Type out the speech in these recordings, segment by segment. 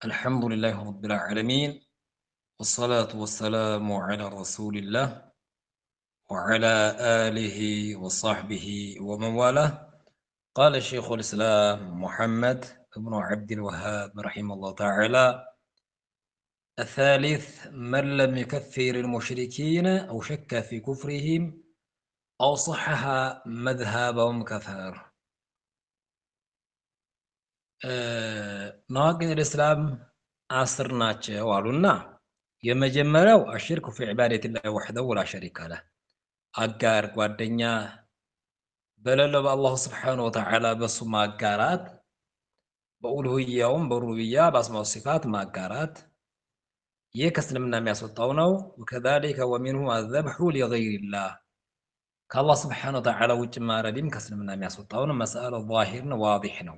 الحمد لله رب العالمين والصلاة والسلام على رسول الله وعلى آله وصحبه ومن والاه. قال شيخ الإسلام محمد بن عبد الوهاب رحمه الله تعالى: الثالث من لم يكفر المشركين أو شك في كفرهم أو صحح مذهبهم كفر. نواقض الإسلام عصرنا والنا የመጀመሪያው الشرك في عبادة الله وحده ولا شريك له አጋር ጓደኛ በሌለው በአላሁ ስብሓነሁ ወተዓላ በሱ ማጋራት፣ በኡሉህያውም በሩብያ በአስማው ሲፋት ማጋራት፣ ይህ ከእስልምና የሚያስወጣው ነው። ወከዛሊከ ወሚንሁ አዘብሑ ሊገይሪላህ ከአላህ ስብሓነሁ ወተዓላ ውጭ ማረድም ከእስልምና የሚያስወጣው ነው። መስአለው ዛሂር ነው፣ ዋዲሕ ነው።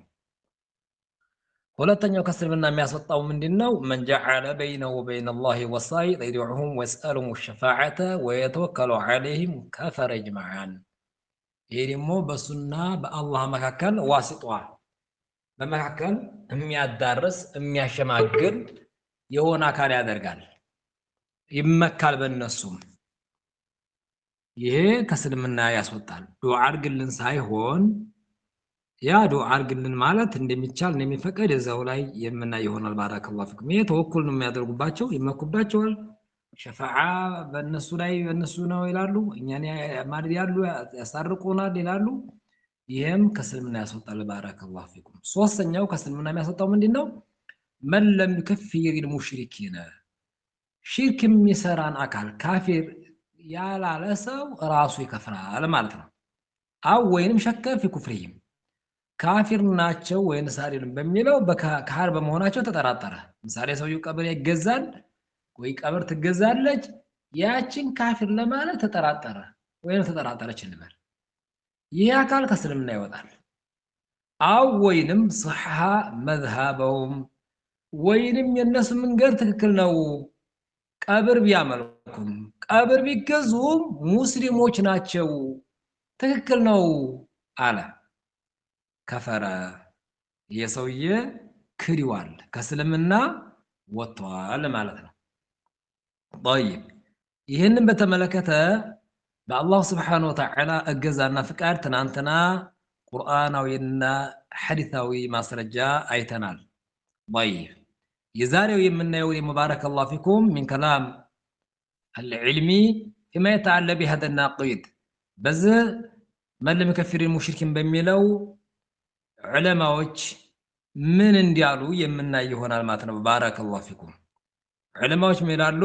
ሁለተኛው ከእስልምና የሚያስወጣው ምንድነው? መን ጀዐለ በይነሁ ወበይነ አላሂ ወሳኢጥ የድዑሁም ወየስአሉሁም ሸፋዐተ ወየተወከሉ ዐለይሂም ከፈረ ጅመዓን። ይህ ደግሞ በሱና በአላህ መካከል ዋሲጧ በመካከል የሚያዳርስ የሚያሸማግል የሆነ አካል ያደርጋል፣ ይመካል በእነሱም። ይሄ ከእስልምና ያስወጣል። ዱዓ አድርግልን ሳይሆን ያ ዱዓ አድርግልን ማለት እንደሚቻል እንደሚፈቀድ እዛው ላይ የምናይ ይሆናል። ባረከላሁ ፊኩም። ይሄ ተወኩል ነው የሚያደርጉባቸው፣ ይመኩባቸዋል። ሸፋዓ በእነሱ ላይ በእነሱ ነው ይላሉ፣ እኛን ማለት ያሉ ያሳርቁናል ይላሉ። ይሄም ከእስልምና ያስወጣል። ባረከላሁ ፊኩም። ሶስተኛው ከእስልምና የሚያስወጣው ምንድነው? መን ለም ዩከፊር ሙሽሪኪነ ሽርክ የሚሰራን አካል ካፊር ያላለ ሰው ራሱ ይከፍራል ማለት ነው። አው ወይንም ሸከ ፊ ኩፍሪሂም ካፊር ናቸው ወይንስ አይደሉም በሚለው ካህር በመሆናቸው ተጠራጠረ። ምሳሌ ሰውየው ቀብር ይገዛል ወይ ቀብር ትገዛለች፣ ያችን ካፊር ለማለት ተጠራጠረ ወይንም ተጠራጠረች እንበል፣ ይህ አካል ከእስልምና ይወጣል። አው ወይንም صحح መዝሃበውም ወይንም የነሱ መንገድ ትክክል ነው፣ ቀብር ቢያመልኩም ቀብር ቢገዙም ሙስሊሞች ናቸው ትክክል ነው አለ፣ ከፈረ። የሰውዬ ክሪዋል ከእስልምና ወጥቷል ማለት ነው። طيب ይህንን በተመለከተ በአላህ ስብሓነሁ ወተዓላ እገዛና ፍቃድ ትናንትና ቁርአናዊና ሐዲታዊ ማስረጃ አይተናል። طيب የዛሬው የምናየው የሙባረከላሁ ፊኩም ሚን ከላም አልዕልሚ ፊማ የተዓለቀ بهذا الناقض በዚህ መን ለም ዩከፊር ሙሽሪኪን በሚለው ዑለማዎች ምን እንዲያሉ የምናይ ይሆናል ማለት ነው። ባረከላሁ ፊኩም። ዑለማዎች ምን ይላሉ?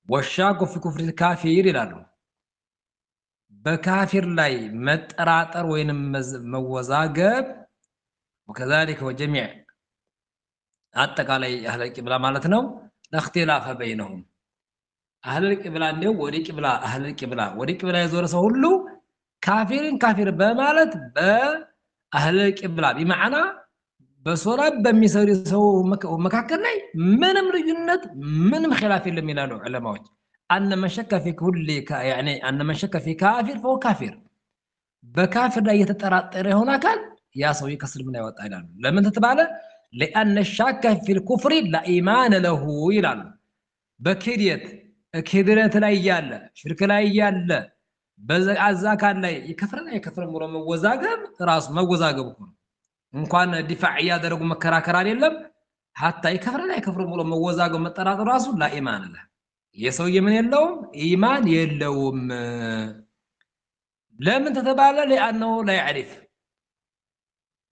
ወሻኩ ፊ ኩፍሪ ካፊር ይላሉ። በካፊር ላይ መጠራጠር ወይንም መወዛገብ ወከዛሊከ ወጀሚዕ አጠቃላይ አህለል ቂብላ ማለት ነው። ለእክትላፈ በይነሁም አህለል ቂብላ እንደው ወደ ቂብላ የዞረ ሰው ሁሉ ካፊርን ካፊር በማለት በአህለል ቂብላ ቢማዕና በሶላት በሚሰሩ ሰው መካከል ላይ ምንም ልዩነት ምንም ኺላፍ የለም ይላሉ ዑለማዎች። አነ መሸከ ፊ ኩሊ ያኒ አነ መሸከ ፊ ካፊር ፈሁ ካፊር በካፊር ላይ የተጠራጠረ የሆነ አካል ያ ሰውዬ ከእስልምና ይወጣ ይላሉ። ለምን ተባለ? لأن الشاك في الكفر لا إيمان له ይላሉ። በክህደት ላይ ያለ ሽርክ ላይ ያለ በዛ አካል ላይ ይከፍራል አይከፍርም ብሎ መወዛገብ ራሱ መወዛገብ እኮ ነው። እንኳን ዲፋዕ ያደረጉ መከራከር አይደለም ሐታ ይከፍራል አይከፍርም ብሎ መወዛገብ መጠራጠር ራሱ ላ ኢማን ለ የሰውዬ ምን የለውም ኢማን የለውም። ለምን ተተባለ? لأنه لا يعرف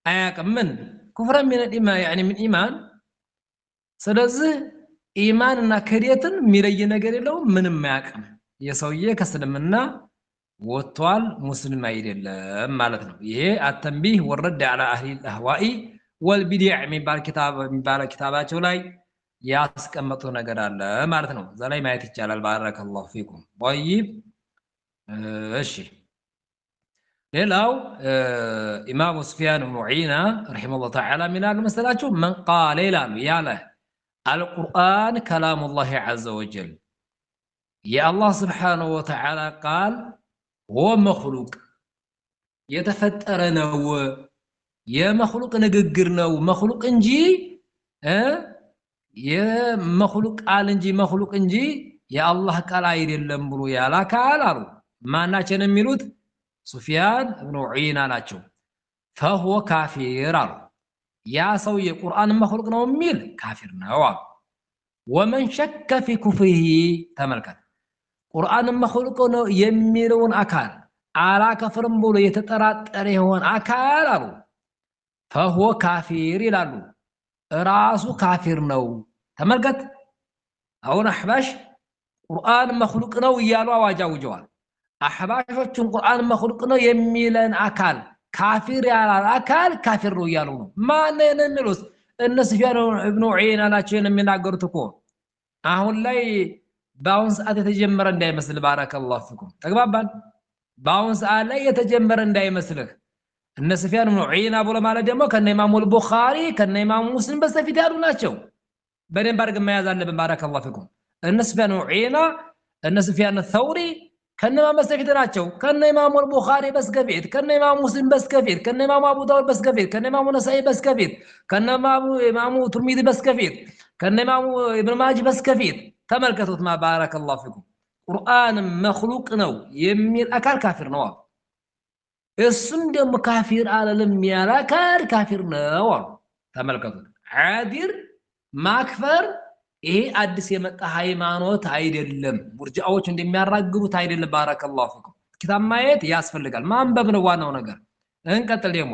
አያውቅም ምን ኩፍር ምን ኢማን። ስለዚህ ኢማንና ክህደትን የሚለይ ነገር የለውም፣ ምንም አያውቅም። የሰውዬ ከእስልምና ወጥቷል፣ ሙስሊም አይደለም ማለት ነው። ይሄ አተንቢህ ወረድ على اهل الاهواء والبدع የሚባል ኪታባቸው ላይ ያስቀመጡ ነገር አለ ማለት ነው። እዛ ላይ ማየት ይቻላል። ባረከላሁ ፊኩም። طيب እሺ ሌላው ኢማሙ ሱፊያን ብኑ ዑየይና ረሂመሁላህ ተዓላ ምን አሉ መሰላችሁ? መን ቃለ ይላሉ ያለ አልቁርአን ከላሙላሂ ዐዘ ወጀል የአላህ ስብሓነሁ ወተዓላ ቃል هو مخلوق የተፈጠረ ነው፣ የመخلوق ንግግር ነው መخلوق እንጂ የመخلوቅ ቃል እንጂ መخلوቅ እንጂ የአላህ ቃል አይደለም ብሎ ያላካል አሉ ማናቸን የሚሉት ሱፊያን ኢብኑ ዑይና ናቸው فهو كافر አሉ ያ ሰው የቁርአን መخلوق ነው የሚል ካፊር ነው አሉ ومن شك في كفره ተመልከት ቁርአን መخلوق ነው የሚለውን አካል አላከፍርም ብሎ የተጠራጠረ ይሆን አካል አሉ فهو كافر ይላሉ ራሱ ካፊር ነው ተመልከት አሁን አህባሽ ቁርአን መخلوق ነው ይያሉ አዋጃውጀዋል አህባሾቹን ቁርአን መخلوق ነው የሚለን አካል ካፊር ያላል አካል ካፊር ነው ይያሉ ነው ማንን እንሉስ እነሱ ኢብኑ ዑይና ናቸው የሚናገሩት እኮ አሁን ላይ ባውን ሰዓት የተጀመረ እንዳይመስል ባረከላሁ ፊኩም ተግባባን ባውን ሰዓት ላይ የተጀመረ እንዳይመስልህ እነ ሱፊያን ኢብኑ ዑይና ብሎ ማለት ደግሞ ከነ ኢማሙ አልቡኻሪ ከነ ኢማሙ ሙስሊም በስተፊት ያሉ ናቸው በደንብ አድርገን መያዝ አለብን ባረከላሁ ፊኩም እነ ሱፊያን ኢብኑ ዑይና እነ ሱፊያን አልተውሪ ከነ ኢማሙ በስተፊት ናቸው ከነ ኢማሙ አልቡኻሪ በስተፊት ከነ ኢማሙ ሙስሊም በስተፊት ከነ ኢማሙ አቡ ዳውድ በስተፊት ከነ ኢማሙ ነሳኢ በስተፊት ከነ ኢማሙ ትርሚዚ በስተፊት ከነ ኢማሙ ኢብኑ ማጅ በስተፊት ተመልከቱት ማ ባረከላሁ ፊኩም ቁርአን መخلوق ነው የሚል አካል ካፊር ነው እሱም ደግሞ ካፊር አለለም ያላካል ካፊር ነው ተመልከቱት ዓዲር ማክፈር ይሄ አዲስ የመጣ ሃይማኖት አይደለም ሙርጂአዎች እንደሚያራግቡት አይደለም ባረከላሁ ፊኩም ኪታብ ማየት ያስፈልጋል ማንበብ ነው ዋናው ነገር እንቀጥል ደግሞ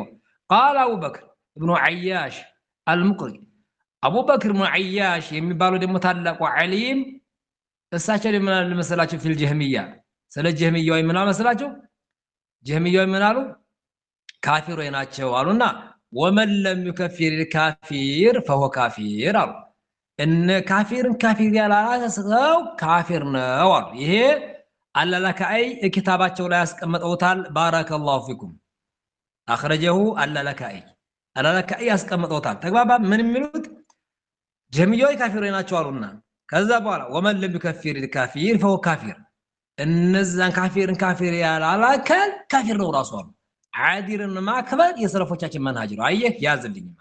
قال ابو بكر ابن عياش المقري ابو بكر بن عياش የሚባሉ ደግሞ ታላቁ ዓሊም እሳቸው ምን መሰላችሁ في الجهميه ስለ ጀህሚያው ምን መሰላችሁ ጀህሚያው ምን አሉ ካፊሮች ናቸው አሉና ومن لم يكفر الكافر فهو كافر አሉ እነ ካፊርን ካፊር ያላሰው ካፊር ነው አሉ ይሄ አላላካይ ኪታባቸው ላይ ያስቀመጠውታል ባረከላሁ ፊኩም አخرجه አላላካይ ያስቀመጠውታል ተግባባ ምን የሚሉት ጀህሚያው ካፊሮች ናቸው አሉና ከዛ በኋላ ومن لم يكفر الكافر فهو كافر እነዛን ካፊርን ካፊር ያላላካል ካፊር ነው ራሱ አሉ ዓዲርን ማክበር የሰለፎቻችን መንሃጅ ነው አየህ ያዝልኝማ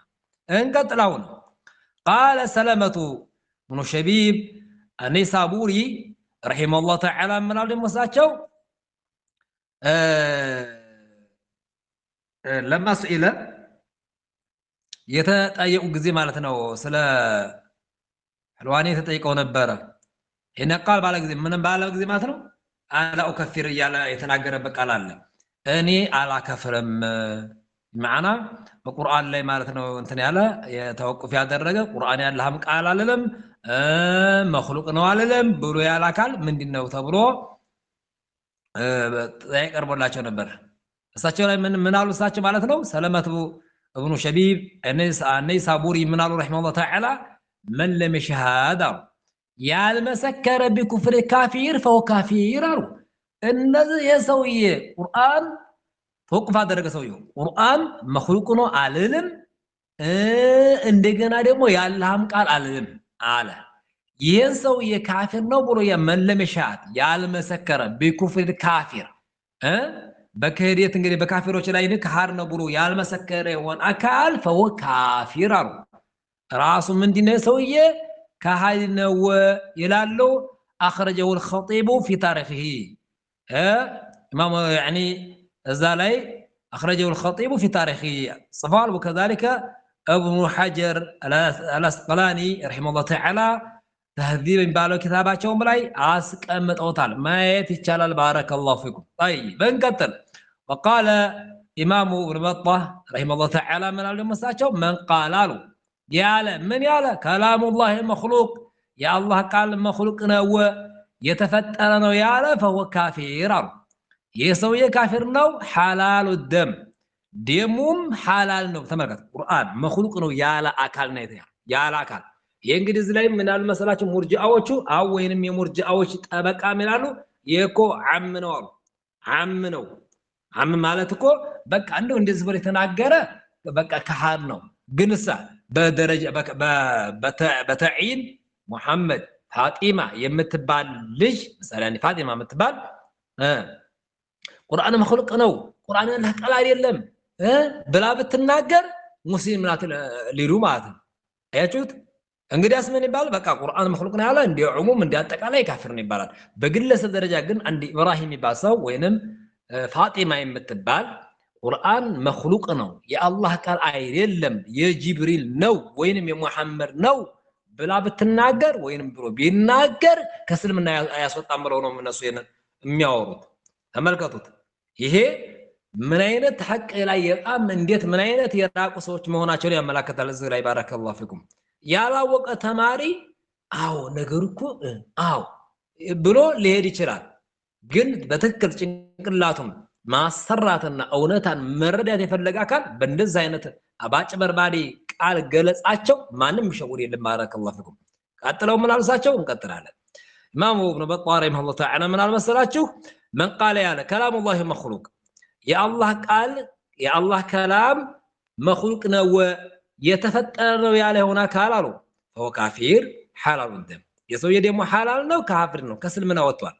እንቀጥላው ነው قال سلمة بن شبيب النيسابوري رحمه الله تعالى من المساچو لما سئل የተጠየቁ ጊዜ ማለት ነው ስለ ህልዋኔ ተጠይቀው ነበር هنا قال ባለ ጊዜ ምን ባለ ጊዜ ማለት ነው አላ ኡከፊር ያለ የተናገረበት ቃል አለ እኔ አላከፍርም ማዕና በቁርአን ላይ ማለት ነው እንትን ያለ የተወቅፍ ያደረገ ቁርአን ያለህም ቃል አለለም መخلوق ነው አለለም ብሎ ያላካል ምንድነው ተብሎ ተቀርቦላቸው ነበር እሳቸው ላይ ምን አሉ እሳቸው ማለት ነው ሰለመቱ ابن شبيب النيسابوري من الله رحمه الله تعالى من لم يشهد ያልመሰከረ بكفر كافر فهو كافر እነዚህ የሰውዬ ቁርአን ተወቅፍ አደረገ ሰውዬው ቁርአን መخلوق ነው አለለም እንደገና ደግሞ ያለህም ቃል አለለም አለ ይሄን ሰውዬ ካፊር ነው ብሎ የመለመሻት ያልመሰከረ بكفر كافر በከህዲት እንግዲህ በካፊሮች ላይ ንካር ነው ብሎ ያልመሰከረ ወን አካል فهو كافر ራሱ ምንድነው ሰውዬ ካህዲ ነው ይላሉ اخرجه الخطيب في تاريخه امام يعني الزالي اخرجه الخطيب في تاريخه صفال وكذلك ابن حجر الاسقلاني رحمه الله تعالى تهذيب باله كتاباتهم ላይ አስቀምጠውታል ማየት ይቻላል بارك الله فيكم طيب بنقتل وقال امام ابن بطه رحمه الله تعالى من المساچو من قالوا ياله من ياله كلام الله مخلوق يا الله قال مخلوق ነው የተፈጠረ ነው ያለ فهو كافر የሰውዬ ካፊር ነው حلال الدم ደሙም حلال ነው ተመልከቱ ቁርአን مخلوق ነው ያለ አካል ነው ያለ አካል የእንግዲህ እዚህ ላይ ምን አሉ መሰላችሁ ሙርጂአዎቹ አው ወይንም የሙርጂአዎች ጠበቃ ይላሉ የኮ ዓም ነው አሉ ዓም ነው ዓም ማለት እኮ በቃ እንደዚህ ብሎ የተናገረ በቃ ከሃድ ነው ግንሳ በደረጃ በተዒን ሙሐመድ ፋጢማ የምትባል ልጅ مثلا ፋጢማ የምትባል ቁርአን መخلوق ነው ቁርአን ያለህ ቃል አይደለም ብላ ብትናገር ሙስሊም ናት ሊሉ ማለት ነው አያችሁት እንግዲያስ ምን ይባል በቃ ቁርአን መخلوቅ ነው ያለ እንደ ዑሙም እንደ አጠቃላይ ካፊር ነው ይባላል በግለሰብ ደረጃ ግን አንድ ኢብራሂም ይባል ሰው ወይንም ፋጢማ የምትባል ቁርአን መخلوቅ ነው የአላህ ቃል አይደለም የጅብሪል ነው ወይንም የሙሐመድ ነው ብላ ብትናገር ወይንም ብሎ ቢናገር ከስልምና ያስወጣም ብለው ነው እነሱ የሚያወሩት ተመልከቱት ይሄ ምን አይነት ሐቅ ላይ የጣም እንዴት ምን አይነት የራቁ ሰዎች መሆናቸውን ያመለክታል እዚህ ላይ ባረከላሁ ፊኩም ያላወቀ ተማሪ አዎ ነገር እኮ አዎ ብሎ ሊሄድ ይችላል ግን በትክክል ጭንቅላቱም ማሰራትና እውነታን መረዳት የፈለገ አካል በእንደዚህ አይነት አባጭበርባሪ ቃል ገለጻቸው ማንም ይሸውር የለም ባረከላሁ ፊኩም ቀጥለው ምን አልሳቸው እንቀጥላለን ኢማሙ ኢብኑ በጧር ረሂመሁላህ ተዓላ ምን አልመሰላችሁ من قال ያለ كلام الله مخلوق የአላህ ቃል የአላህ ከላም መخلوق ነው የተፈጠረ ነው ያለ ሆነ አካል አሉ هو كافر حلال الدم የሰውዬ ደግሞ حلال ነው ካፍር ነው ከስልምና ወጥቷል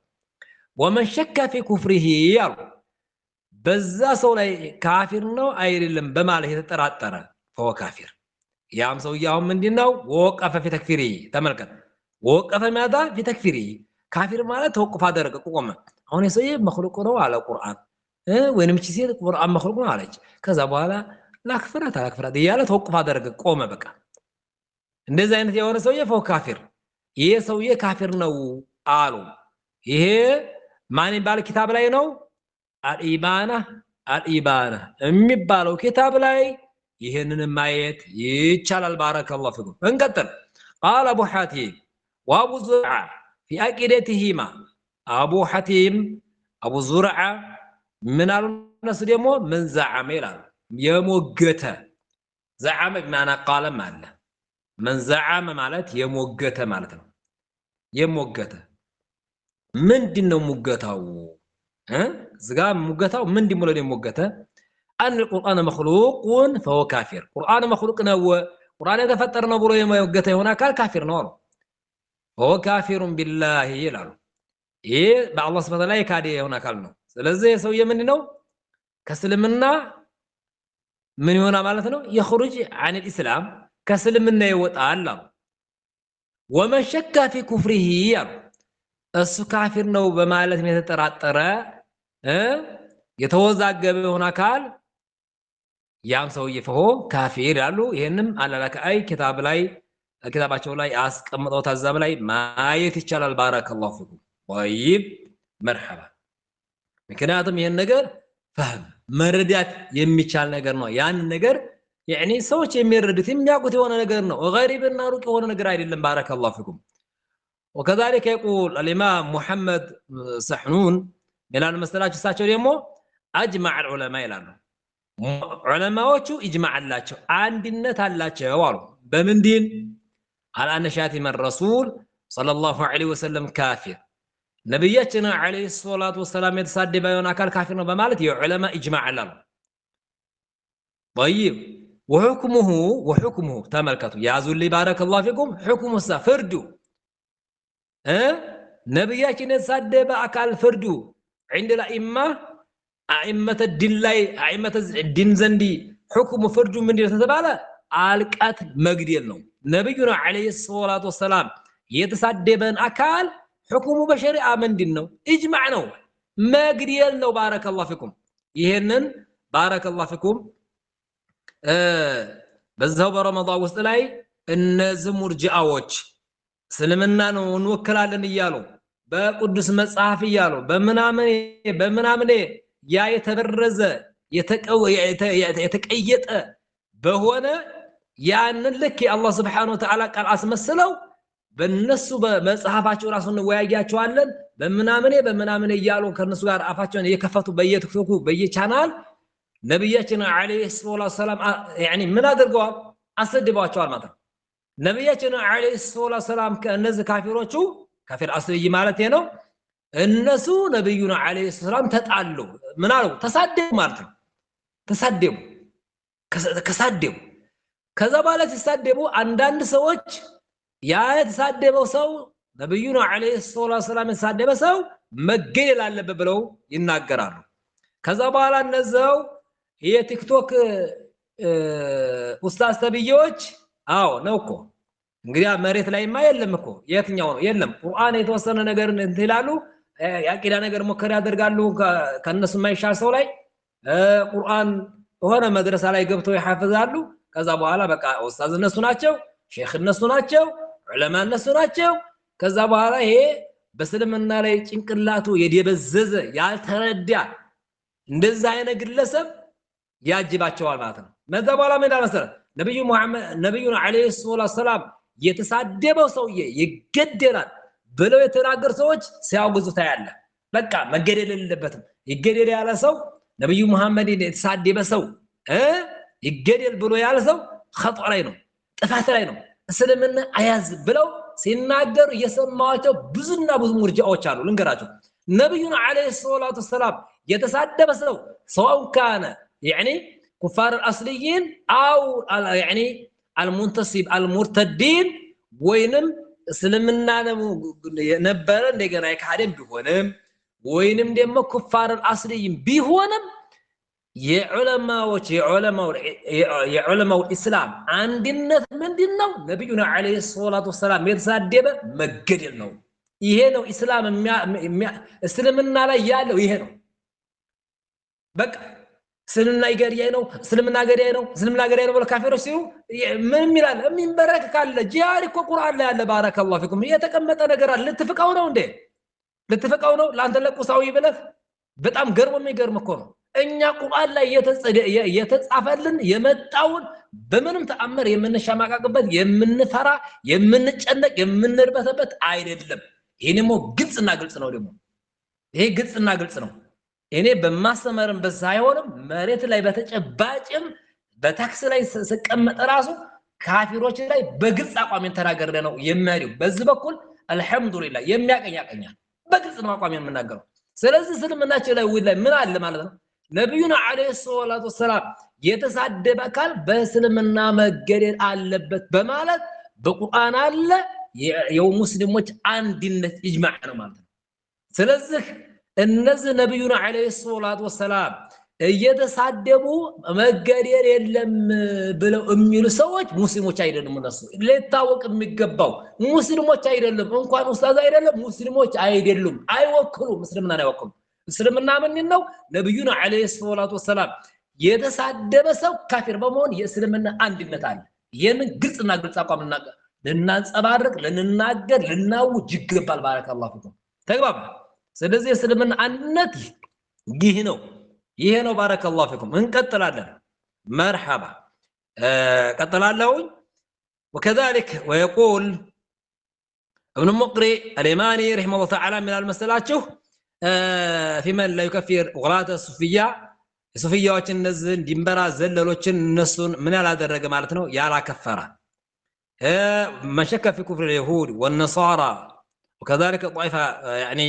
ومن شك في كفره ያሉ በዛ ሰው ላይ ካፊር ነው አይደለም በማለት የተጠራጠረ فهو كافر ያም ሰውዬው ምንድነው ወቀፈ في تكفيره ተመልከት ወቀፈ ማዳ في تكفيره ካፊር ማለት ተወቅፍ አደረገ ቆመ አሁን የሰውዬ መخلوق ነው አለ ቁርአን ወይንም እቺ ሴት ቁርአን መخلوق ነው አለች ከዛ በኋላ ላክፍራት እያለ ተወቅፍ አደረገ ቆመ በቃ እንደዚህ አይነት የሆነ ሰውዬ ፈው ካፊር ይሄ ሰውዬ ካፊር ነው አሉ ይሄ ማን ይባል ኪታብ ላይ ነው አልኢባና የሚባለው ኪታብ ላይ ይሄንን ማየት ይቻላል ባረከላሁ ፊኩም እንቀጥል قال ابو حاتم وابو زرعه في عقيدتهما ابو حاتم ابو زرعه من الناس ደግሞ من زعم ይላል የሞገተ زعم بمعنى قال ማለት من زعم ማለት የሞገተ ማለት ነው የሞገተ ምንድነው ሙገታው ዝጋ ሙገታው ምንድነው ነው የሞገተ ان القران مخلوق فهو كافر قران مخلوق ነው ቁርአን የተፈጠረ ነው ብሎ የሞገተ የሆነ አካል ካፊር ነው هو كافر بالله ይላሉ ይሄ በአላህ Subhanahu Wa Ta'ala ካዲ የሆነ አካል ነው ስለዚህ ሰውዬ ምንድነው ከስልምና ምን ይሆና ማለት ነው يخرج عن الاسلام ከስልምና ይወጣል ومن شك في كفره እሱ ካፊር ነው በማለት የተጠራጠረ የተወዛገበ የሆነ አካል ያም ሰውዬ فهو ካፊር ያሉ ይሄንም አላላከአይ ኪታባቸው ላይ አስቀምጠው ታዛብ ላይ ማየት ይቻላል ባረከላሁ ፊኩም طيب مرحبا ምክንያቱም ይሄን ነገር فهم መረዳት የሚቻል ነገር ነው ያን ነገር يعني ሰዎች የሚረዱት የሚያውቁት የሆነ ነገር ነው غريبና ሩቅ የሆነ ነገር አይደለም ባረከላሁ ፊኩም وكذلك يقول الامام محمد سحنون من المسألة እሳቸው ደግሞ اجمع العلماء ይላሉ ዑለማዎቹ اجماع አላቸው አንድነት አላቸው አሉ በምን ዲን على ان شاتم الرسول صلى الله عليه وسلم كافر ነብያችን አለይሂ ሰላቱ ወሰለም የተሳደበ የሆነ አካል ካፊር ነው በማለት የዑለማ اجماع አላሉ طيب وحكمه ተመልከቱ ያዙልኝ ባረከላሁ ፊኩም حكم ፍርዱ ነብያችን የተሳደበ አካል ፍርዱ عند الائمه ائمه الدين ላይ ائمه الدين ዘንዲ حكم ፍርዱ ምንድነው ተባለ አልቃት መግደል ነው ነብዩና አለይሂ ሰላቱ ወሰለም የተሳደበን አካል حكم በሸሪዓ ምንድነው اجماع ነው መግደል ነው ባረከላሁ ፊኩም ይሄንን ባረከላሁ ፊኩም በዛው በረመዳን ውስጥ ላይ እነዚህ ሙርጂአዎች እስልምና ነው እንወክላለን እያሉ በቅዱስ መጽሐፍ እያሉ በምናምን ያ የተበረዘ የተቀየጠ በሆነ ያንን ልክ የአላህ Subhanahu Wa Ta'ala ቃል አስመስለው በእነሱ በመጽሐፋቸው ራሱን ወያያቸዋለን በምናምን እያሉ ከነሱ ጋር አፋቸውን እየከፈቱ በየቲክቶኩ በየቻናል ነብያችን አለይሂ ሰላም يعني ምን አድርገዋል አሰድባቸዋል ማለት ነው ነብያችን አለይሂ ሰላም ከነዚህ ካፊሮቹ ካፊር አስልይ ማለት ነው እነሱ ነብዩና አለይሂ ሰላም ተጣሉ ምን አሉ ተሳደቡ ማለት ነው ተሳደቡ ከዛ በኋላ ተሳደቡ አንዳንድ ሰዎች ያ የተሳደበው ሰው ነብዩና አለይሂ ሰላም የተሳደበ ሰው መገደል አለበት ብለው ይናገራሉ ከዛ በኋላ እነዛው የቲክቶክ ኡስታዝ ተብዮች አዎ ነው እኮ እንግዲህ መሬት ላይማ የለም እኮ የትኛው ነው የለም ቁርአን የተወሰነ ነገር እንትን ይላሉ ያቂዳ ነገር ሙከራ ያደርጋሉ ከነሱ የማይሻል ሰው ላይ ቁርአን ሆነ መድረሳ ላይ ገብተው ይሐፍዛሉ ከዛ በኋላ በቃ ኡስታዝ እነሱ ናቸው ሼክ እነሱ ናቸው ዑለማ እነሱ ናቸው ከዛ በኋላ ይሄ በስልምና ላይ ጭንቅላቱ የደበዘዘ ያልተረዳ እንደዛ አይነት ግለሰብ ያጅባቸዋል ማለት ነው መዛ በኋላ ምን እንዳመሰለ ነብዩና አለይሂ ሰላም የተሳደበው ሰውዬ ይገደላል ብለው የተናገሩ ሰዎች ሲያወግዙ ታያለ በቃ መገደል የሌለበትም ይገደል ያለ ሰው ነብዩ መሐመድ የተሳደበ ሰው ይገደል ብሎ ያለ ሰው خطأ ላይ ነው ጥፋት ላይ ነው እስልምና አያዝ ብለው ሲናገሩ የሰማዋቸው ብዙና ብዙ ሙርጂዎች አሉ ልንገራቸው ነብዩና አለይሂ ሰላም የተሳደበ ሰው سواء كان يعني كفار الاصليين او يعني المنتصب المرتدين ወይንም እስልምና ነበረ እንደገና የካደም ቢሆንም ወይንም ደግሞ ኩፋር አልአስሊይን ቢሆንም የዑለማው እስላም አንድነት ምንድነው ነብዩና አለይሂ ሰላቱ ወሰላም የተሳደበ መገደል ነው ይሄ ነው እስላም እስልምና ላይ ያለው ይሄ ነው በቃ እስልምና ገዳይ ነው እስልምና ገዳይ ነው እስልምና ገዳይ ነው ካፊሮች ሲሉ ምን ይላል የሚንበረክ ካለ ጂሃድ እኮ ቁርአን ላይ ያለ ባረከላሁ ፊኩም የተቀመጠ ነገር አለ ልትፍቀው ነው እንዴ ልትፍቀው ነው ላንተ ለቁሳዊ ብለህ በጣም የሚገርም እኮ ነው እኛ ቁርአን ላይ የተጻፈልን የመጣውን በምንም ተአምር የምንሻማቃቅበት የምንፈራ የምንጨነቅ የምንርበተበት አይደለም ይሄንሞ ግልጽና ግልጽ ነው ደግሞ ይሄ ግልጽና ግልጽ ነው እኔ በማስተማርም በሳይሆንም መሬት ላይ በተጨባጭም በታክስ ላይ ስቀመጥ ራሱ ካፊሮች ላይ በግልጽ አቋም ተናገረ ነው የሚያሪው በዚህ በኩል አልহামዱሊላህ የሚያቀኛቀኛል በግልጽ ነው አቋም የምናገረው ስለዚህ እስልምናችን ላይ ወይ ምን አለ ማለት ነው ነብዩና አለይሂ ሰላቱ ወሰላም የተሳደበ አካል በእስልምና መገደል አለበት በማለት በቁርአን አለ የሙስሊሞች አንድነት ኢጅማዕ ነው ማለት ነው ስለዚህ እነዚህ ነብዩና አለይሂ ሰላቱ ወሰላም እየተሳደቡ መገደል የለም ብለው የሚሉ ሰዎች ሙስሊሞች አይደሉም እነሱ ለታወቅ የሚገባው ሙስሊሞች አይደሉም እንኳን ኡስታዝ አይደለም ሙስሊሞች አይደሉም አይወክሉም እስልምናን አይወክሉም እስልምና ምን ነው ነብዩና አለይሂ ሰላቱ ወሰላም የተሳደበ ሰው ካፊር በመሆን የእስልምና አንድነት አለ ይሄንን ግልጽና ግልጽ አቋም ልናንጸባርቅ ልንናገር ልናውጅ ይገባል ባረከላሁ ፊኩም ተግባባ ስለዚህ እስልምና አንድነት ይሄ ነው ባረከላሁ ፊኩም እንቀጥላለን مرحبا ቀጥላለሁ وكذلك ويقول ابن مقري اليماني رحمه الله تعالى من المسلاችሁ في من لا يكفر غلاة الصوفية እነዚህን ድንበራ ዘለሎችን እነሱን ምን ያላደረገ ማለት ነው ያላከፈረ من شك في كفر اليهود والنصارى وكذلك طائفة يعني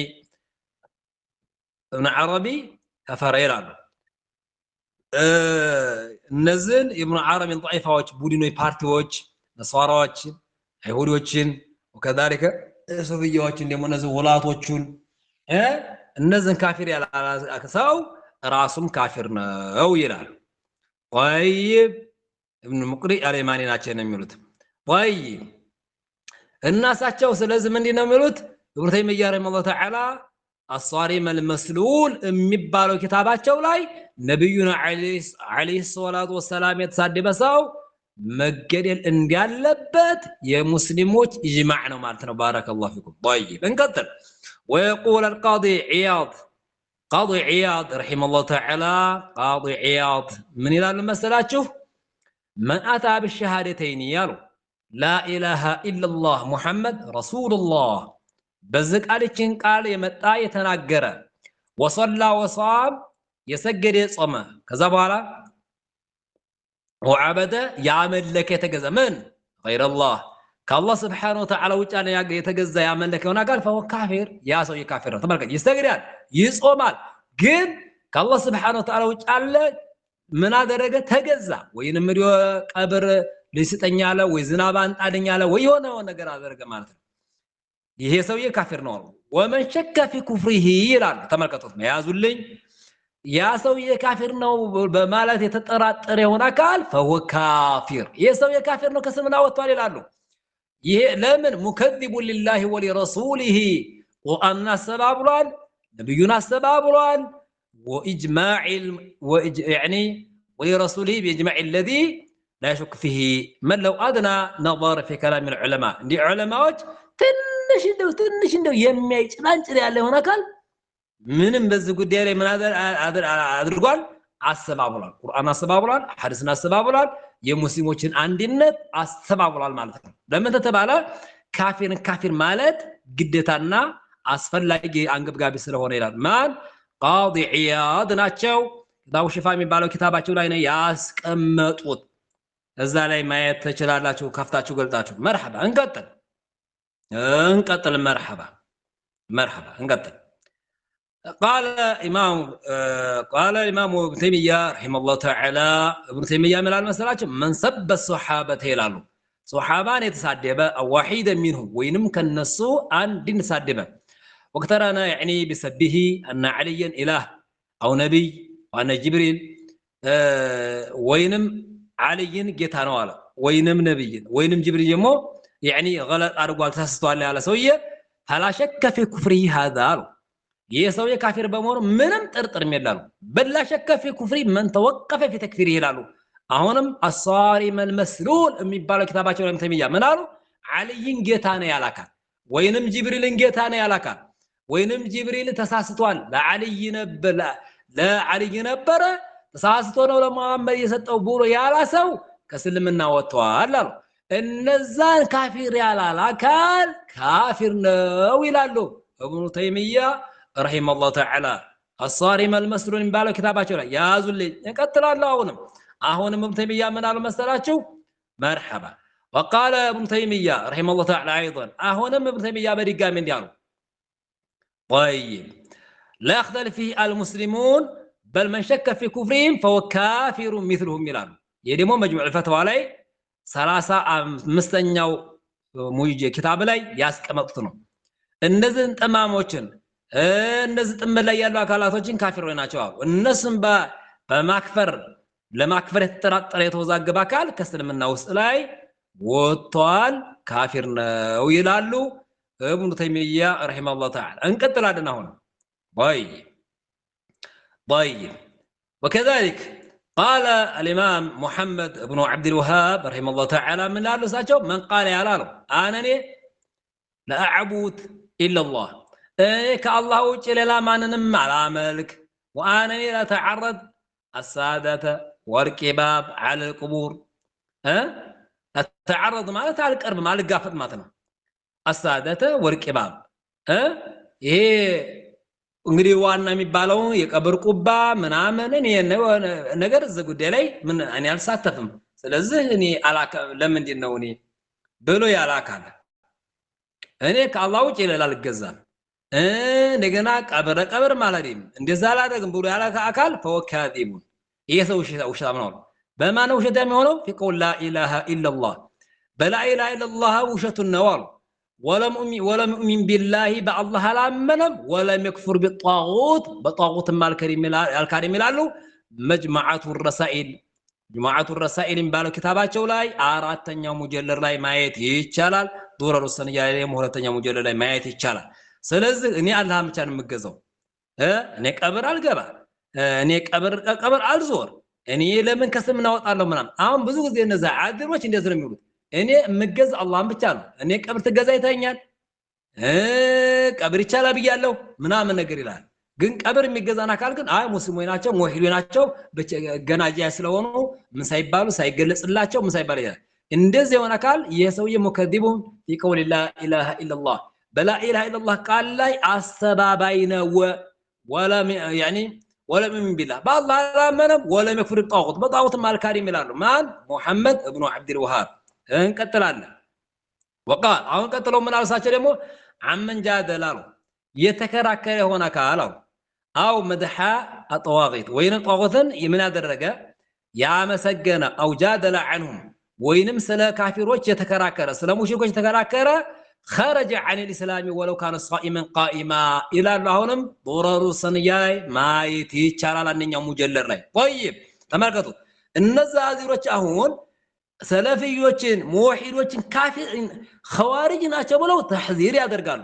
ابن عربي كفر ይላሉ እነዚህን ابن عربي طائفዎች ቡድኖች ፓርቲዎች ነሷራዎች አይሁዶችን وكذلك ሶፊያዎችን ደግሞ እነዚህ ወላቶቹን እነዚህን ካፊር ያላከሰው ራሱም ካፊር ነው ይላል طيب ابن مقري اليماني ናቸው የሚሉት طيب እናሳቸው ስለዚህ ምንድነው የሚሉት ابن تيمية رحمه الله تعالى الصارم المسلول የሚባለው ኪታባቸው ላይ ነብዩና አለይሂ ሰላቱ ወሰላም የተሳደበ ሰው መገደል እንዲያለበት የሙስሊሞች ኢጅማዕ ነው ማለት ነው ባረከላሁ ፊኩም طيب እንቀጥል ويقول القاضي عياض رحمه الله تعالى قاضي عياض من ይላል መሰላችሁ من اتى بالشهادتين ያሉ لا اله الا الله محمد رسول الله በዚህ ቃልችን ቃል የመጣ የተናገረ وصلى وصام የሰገደ ጾመ ከዛ በኋላ وعبد ያመለከ የተገዛ ምን غير الله ከአላህ Subhanahu Wa Ta'ala ውጭ የተገዛ ያመለከውና ጋር فهو كافر ያ ሰው የካፊር ነው ተመልከት ይሰግዳል ይጾማል ግን ከአላህ Subhanahu Wa Ta'ala ውጭ አለ ምን አደረገ ተገዛ ወይንም ቀብር ሊስጠኛለ ወይ ዝናብ አንጣደኛለ ወይ የሆነ ነገር አደረገ ማለት ነው ይሄ ሰው የካፊር ነው ومن شك في كفره ይላል ተመልከቱት ያዙልኝ ያ ሰው የካፊር ነው በማለት የተጠራጠረ የሆነ አካል فهو كافر ይሄ ሰው የካፊር ነው ከስምና ወጥቷል ይላሉ ይሄ ለምን ሙከዚቡ ሊላሂ ወሊረሱሊሂ ቁርአንን አስተባብሏል፣ ነብዩን አስተባብሏል። وإجماع يعني ولرسوله بإجماع الذي لا يشك فيه من لو أدنى نظر في كلام العلماء دي علماء ትንሽ እንደው የሚያይጭላንጭል ያለ ሆነ አካል ምንም በዚህ ጉዳይ ላይ ምን አድርጓል? አስተባብሏል። ቁርአን አስተባብሏል፣ ሐዲስን አስተባብሏል፣ የሙስሊሞችን አንድነት አስተባብሏል ማለት ነው። ለምን ተባለ? ካፊር ማለት ግዴታና አስፈላጊ አንገብጋቢ ስለሆነ ይላል። ማን ቃዲ ዒያድ ናቸው። ኪታቡ ሽፋ የሚባለው ኪታባቸው ላይ ነው ያስቀመጡት። እዛ ላይ ማየት ትችላላችሁ ከፍታችሁ ገልጣችሁ። መርሐባ እንቀጥል መርሐባ እንቀጥል። قال الإمام ابن تيمية رحمه الله تعالى ابن تيمية من المسألة من سب الصحابة هلالو صحابان يتسادبه أو واحدا منهم وينمكن نسو أن دين سادبه واقترنا يعني بسبه أن عليا إله أو نبي وأن جبريل وينم علي جيتانو على وينم نبي وينم جبريل يمو يعني غلط أرجوال تسستوالي على سوية فلا شك في كفره هذا يسوي كافر بمور منم ترتر ميلالو بل لا شك في كفره من توقف في تكفيره لالو أهونم الصارم المسلول የሚባለው ኪታባቸው ላይ ተሚያ ምን አሉ? عليን ጌታ ነው ያላካል ወይንም ጅብሪልን ጌታ ነው ያላካል ወይንም ጅብሪል ተሳስቷል ለዓሊ ነበረ ተሳስቶ ነው ለመሐመድ የሰጠው ብሎ ያላ ሰው ከእስልምና ወጥቷል አሉ። እነዛን ካፊር ያላላካል ካፊር ነው ይላሉ ኢብኑ ተይሚያ ረሂመሁላህ ተዓላ። الصارم المسلول የሚባለው ኪታባቸው ላይ ያዙልኝ። እንቀጥላለሁ። አሁንም ابن تيمية من قالوا مسألة مرحبا. وقال ابن تيمية رحمه الله تعالى أيضا أهونم ابن تيمية بريقا من ديالو طيب لا يختلف فيه المسلمون بل من شك في كفرهم فهو كافر مثلهم يلالو يدمو مجموع الفتوى علي 35ኛው ሙይጄ ኪታብ ላይ ያስቀመጡት ነው። እነዚህን ጠማሞችን እነዚህ ጥምር ላይ ያሉ አካላቶችን ካፊሮች ናቸው አሉ። እነሱም በማክፈር ለማክፈር የተጠራጠረ የተወዛገበ አካል ከእስልምና ውስጥ ላይ ወጥቷል ካፊር ነው ይላሉ ابن تيمية رحمه الله تعالى. እንቀጥላለን አሁን طيب وكذلك قال الإمام محمد بن عبد الوهاب رحمه الله تعالى من قال له من قال يا لالو أنني لا أعبد إلا الله كالله وجه لا ماننم على ملك وأنني لا أتعرض السادة والكباب على القبور أتعرض مالت على القرب مالك قافت ماتنا السادة والكباب ይሄ እንግዲህ ዋና የሚባለው የቀብር ቁባ ምናምን እኔ ነገር እዚህ ጉዳይ ላይ ምን እኔ አልሳተፍም። ስለዚህ እኔ ለምንድን ነው እኔ ብሎ ያላካለ እኔ ከአላህ ውጭ ሌላ አልገዛም እንደገና ቀብር ማለትም እንደዛ አላደርግም ብሎ ያላካ አካል ፈወካዚቡን ይሄ ሰው ውሸታም ነው። በማን ውሸታም የሚሆነው? في قول لا اله الا الله بلا اله الا الله ውሸቱን ነው አሉ። ولم يؤمن بالله بالله لا منم ولم يكفر بالطاغوت بطاغوت مال الكريم يلالو مجمعات الرسائل ባለው ኪታባቸው ላይ አራተኛው ሙጀለድ ላይ ማየት ይቻላል። ዱረሩ ሰንያ ላይ ሁለተኛው ሙጀለድ ላይ ማየት ይቻላል። ስለዚህ እኔ አላህ ብቻ ነው የምገዛው። እኔ ቀብር አልገባ፣ እኔ ቀብር አልዞር፣ እኔ ለምን ከስም እናወጣለሁ ምናምን። አሁን ብዙ ጊዜ እነዛ አድሮች እንደዚህ ነው የሚሉት። እኔ የምገዛ አላህን ብቻ ነው። እኔ ቀብር ትገዛ ይተኛል ቀብር ይቻላል ብያለሁ ምናምን ነገር ይላል። ግን ቀብር የሚገዛን አካል ግን አይ ሙስሊሞች ናቸው ሙሂዶች ናቸው ገናጃ ስለሆኑ ምን ሳይባሉ ሳይገለጽላቸው ምን ሳይባል ይላል። እንደዚህ የሆነ አካል የሰውዬ ሙከዚቡን في قول لا اله الا الله بلا اله الا الله ቃል ላይ አስተባባይ ነው ولا من بالله بالله لا منم ولا يكفر بالطاغوت بطاغوت مال كريم ይላሉ ማን محمد ابن عبد الوهاب እንቀጥላለን። وقال አሁን ቀጥለው ምን አልሳቸው ደግሞ عمن جادل አሉ የተከራከረ ሆነ አካል አሉ አው መድሐ አጠዋቂት ወይን ጧጉትን ምን ያደረገ ያመሰገነ አው ጃደለ عنهم ወይንም ስለ ካፊሮች የተከራከረ ስለ ሙሽሪኮች የተከራከረ خرج عن الاسلام ولو كان صائما قائما ይላሉ። አሁንም ዱረሩ ሰንያ ላይ ማየት ይቻላል አንደኛው ሙጀለድ ላይ። طيب ተመልከቱ እነዛ አዚሮች አሁን ሰለፊዮችን ሙወሂዶችን ካፊር ኸዋሪጅ ናቸው ብለው ተሕዚር ያደርጋሉ።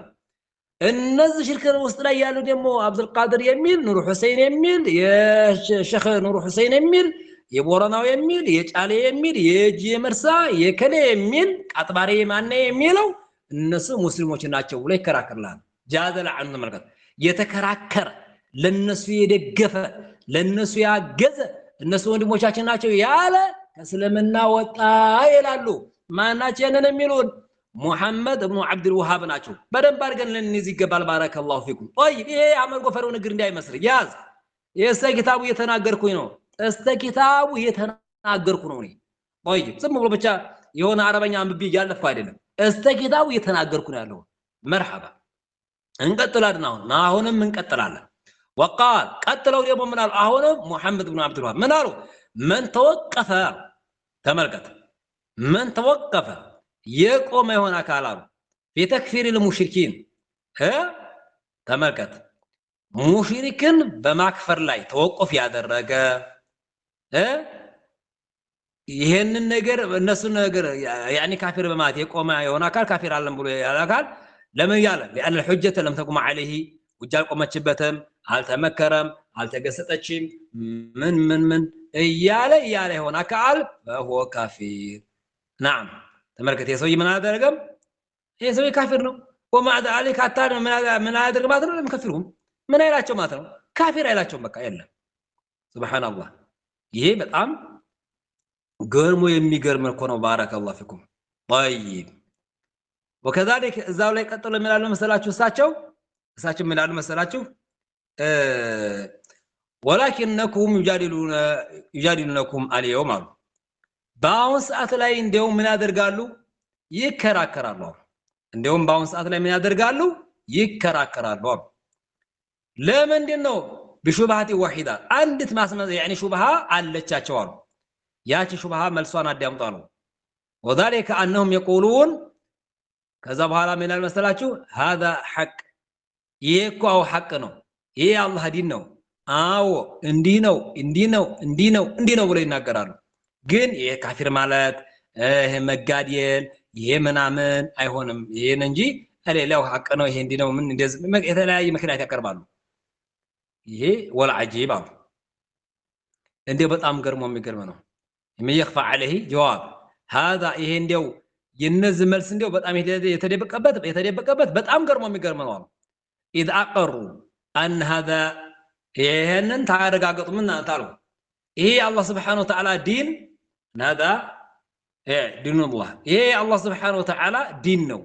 እነዚህ ሽርክ ውስጥ ላይ ያሉ ደግሞ አብዱል ቃድር የሚል ኑር ሁሴን የሚል የሼኽ ኑር ሁሴን የሚል የቦረናው የሚል የጫሌ የሚል የጂ መርሳ የከሌ የሚል ቃጥባሬ ማነ የሚለው እነሱ ሙስሊሞች ናቸው ብሎ ይከራከራል። ጃዘለ አንዱ ተመልከት፣ የተከራከረ ለነሱ የደገፈ ለነሱ ያገዘ እነሱ ወንድሞቻችን ናቸው ያለ ከእስልምና ወጣ ይላሉ። ማናቸው ያንን የሚሉን? ሙሐመድ እብኑ አብዱል ወሃብ ናቸው። በደንብ አድርገን ልንይዝ ይገባል። ባረከላሁ ፊኩም። طيب ይሄ አመር ጎፈረው ንግር እንዳይመስል ያዝ። የእስተ ኪታቡ እየተናገርኩኝ ነው። እስተ ኪታቡ እየተናገርኩ ነው እኔ። طيب ዝም ብሎ ብቻ የሆነ አረበኛ አንብቤ እያለፍኩ አይደለም። እስተ ኪታቡ እየተናገርኩ ነው ያለው። መርሐባ እንቀጥላለን። አሁንም እንቀጥላለን። ወቃል ቀጥለው ደግሞ ምን አሉ? አሁንም ሙሐመድ እብኑ አብዱል ወሃብ ምን አሉ? መን ተወቀፈ ተመልከት፣ መን ተወቀፈ የቆመ የሆነ አካል አሉ ፊተክፊር ልሙሽሪኪን ተመልከት፣ ሙሽሪክን በማክፈር ላይ ተወቆፍ ያደረገ ይሄንን ነገር እነሱን ነገር ያኒ ካፊር በማለት የቆመ የሆነ አካል ካፊር አለም ብሎ ያላካል ለምን ያለ لأن الحجة لم تقم عليه ወጃል ቆመችበትም አልተመከረም አልተገሰጠችም ምን እያለ የሆነ አካል فهو كافر نعم ተመልከት የሰውዬ ምን አደረገም? ይሄ ሰውዬ ካፊር ነው። ወማ ذلك አታር ምን አደረገ ማለት ነው? ለምከፍሩም ምን አይላቸው ማለት ነው? ካፊር አይላቸውም። በቃ የለም። ሱብሃንአላህ ይሄ በጣም ገርሞ የሚገርም እኮ ነው። ባረከላሁ ፊኩም። طيب وكذلك እዛው ላይ ቀጥሎ ምን አለ መሰላችሁ? እሳቸው ምን አለ መሰላችሁ? ولكنكم يجادلونكم اليوم አሉ በአሁን ሰዓት ላይ እንደው ምን ያደርጋሉ? ይከራከራሉ። እንደውም በአሁን ሰዓት ላይ ምን ያደርጋሉ? ይከራከራሉ። ለምንድን ነው? بشبهات واحده አንዲት ማስመዝ يعني ሹብሃ አለቻቸው አሉ። ያቺ ሹብሃ መልሷን አዳምጡ አሉ። وذلك انهم يقولون ከዛ በኋላ ምን ይላል መሰላችሁ? هذا حق ይሄ እኮ ሐቅ ነው። ይሄ አላህ ዲን ነው። አዎ እንዲህ ነው ብለው ይናገራሉ። ግን ይሄ ካፊር ማለት ይሄ መጋደል ይሄ ምናምን አይሆንም። ይሄን እንጂ ሌላው ሐቅ ነው። ይሄ እንዲህ ነው ምን እንደዚህ የተለያየ ምክንያት ያቀርባሉ። ይሄ ወልዐጂብ አሉ። እንዴ በጣም የሚገርም ነው። የሚخفى عليه جواب هذا ይሄ እንደው የነዚህ መልስ እንደው በጣም የተደበቀበት በጣም የሚገርም ነው አሉ። اذا اقروا ان هذا ይሄንን ታረጋግጡ ምን ታሉ? ይሄ አላህ Subhanahu Wa Ta'ala ዲን هذا دين الله ይሄ አላህ Subhanahu Wa Ta'ala ዲን ነው።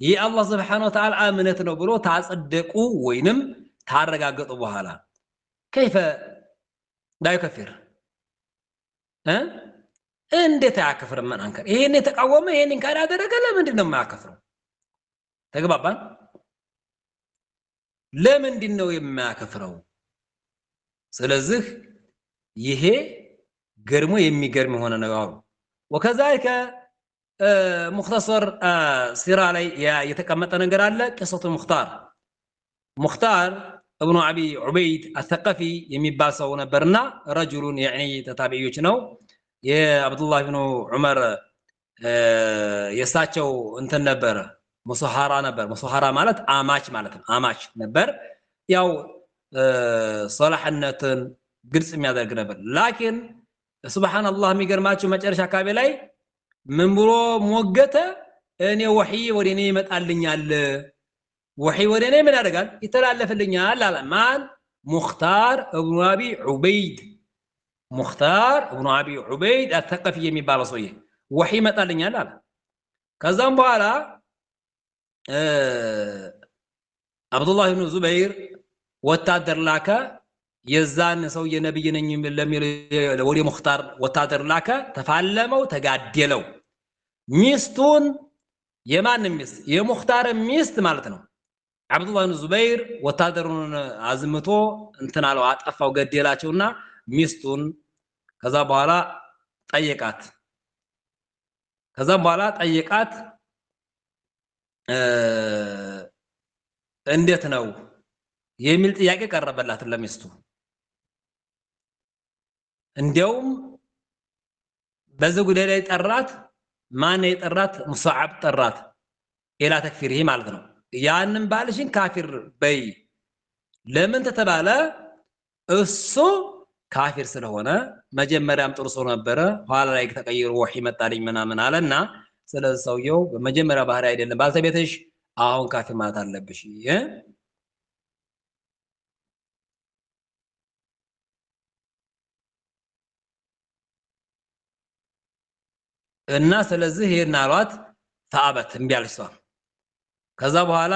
ይሄ አላህ Subhanahu Wa Ta'ala እምነት ነው ብሎ ታጸደቁ ወይንም ታረጋግጡ በኋላ كيف لا يكفر እንዴት ያከፍር? ምን አንከር? ይሄን የተቃወመ ይሄንን ካላደረገ ለምንድን ነው የማያከፍረው? ተግባባን? ለምንድን ነው የማያከፍረው? ስለዚህ ይሄ ገርሞ የሚገርም ሆነ ነው አሉ። وكذلك مختصر سيرة ላይ የተቀመጠ ነገር አለ። قصة مختار ابن ابي عبيد الثقفي የሚባል ሰው ነበርና رجل يعني ተታቢዮች ነው የአብዱላህ ኢብኑ ዑመር የሳቸው እንትን ነበር ሙሰሃራ ነበር። ሙሰሃራ ማለት አማች ማለት ነው። አማች ነበር። ያው ሶላህነትን ግልጽ የሚያደርግ ነበር። ላኪን ሱብሃንአላህ የሚገርማችሁ መጨረሻ አካባቢ ላይ ምን ብሎ ሞገተ? እኔ ወህይ ወደኔ ይመጣልኛል፣ ወህይ ወደኔ ምን ያደርጋል? ይተላለፍልኛል አለ። ማን? ሙኽታር ኢብኑ አቢ ዑበይድ ሙኽታር ኢብኑ አቢ ዑበይድ አልተቀፊ የሚባለው ሰውዬ ወህይ ይመጣልኛል አለ። ከዛም በኋላ አብዱላህ ኢብኑ ዙበይር ወታደር ላከ። የዛን ሰውዬ ነብይ ነኝ ለሚል ወደ ሙኽታር ወታደር ላከ። ተፋለመው፣ ተጋደለው። ሚስቱን የማን ሚስት? የሙኽታር ሚስት ማለት ነው። አብዱላህ ኢብኑ ዙበይር ወታደሩን አዝምቶ እንትን አለው፣ አጠፋው፣ ገደላቸውና ሚስቱን ከዛ በኋላ ጠየቃት። እንዴት ነው የሚል ጥያቄ ቀረበላት ለሚስቱ። እንዲያውም በዚህ ጉዳይ ላይ ጠራት ማን የጠራት ሙስዓብ ጠራት ኢላ ተክፊርህ ማለት ነው ያንን ባልሽን ካፊር በይ ለምን ተተባለ እሱ ካፊር ስለሆነ መጀመሪያም ጥሩ ሰው ነበረ ኋላ ላይ ተቀይሮ ወህይ መጣልኝ ምናምን አለና ስለዚህ ሰውየው በመጀመሪያ ባህሪ አይደለም ባልተቤተሽ አሁን ካፊር ማለት አለብሽ እና ስለዚህ ይሄን አሏት ታበት እንቢያልሷ ከዛ በኋላ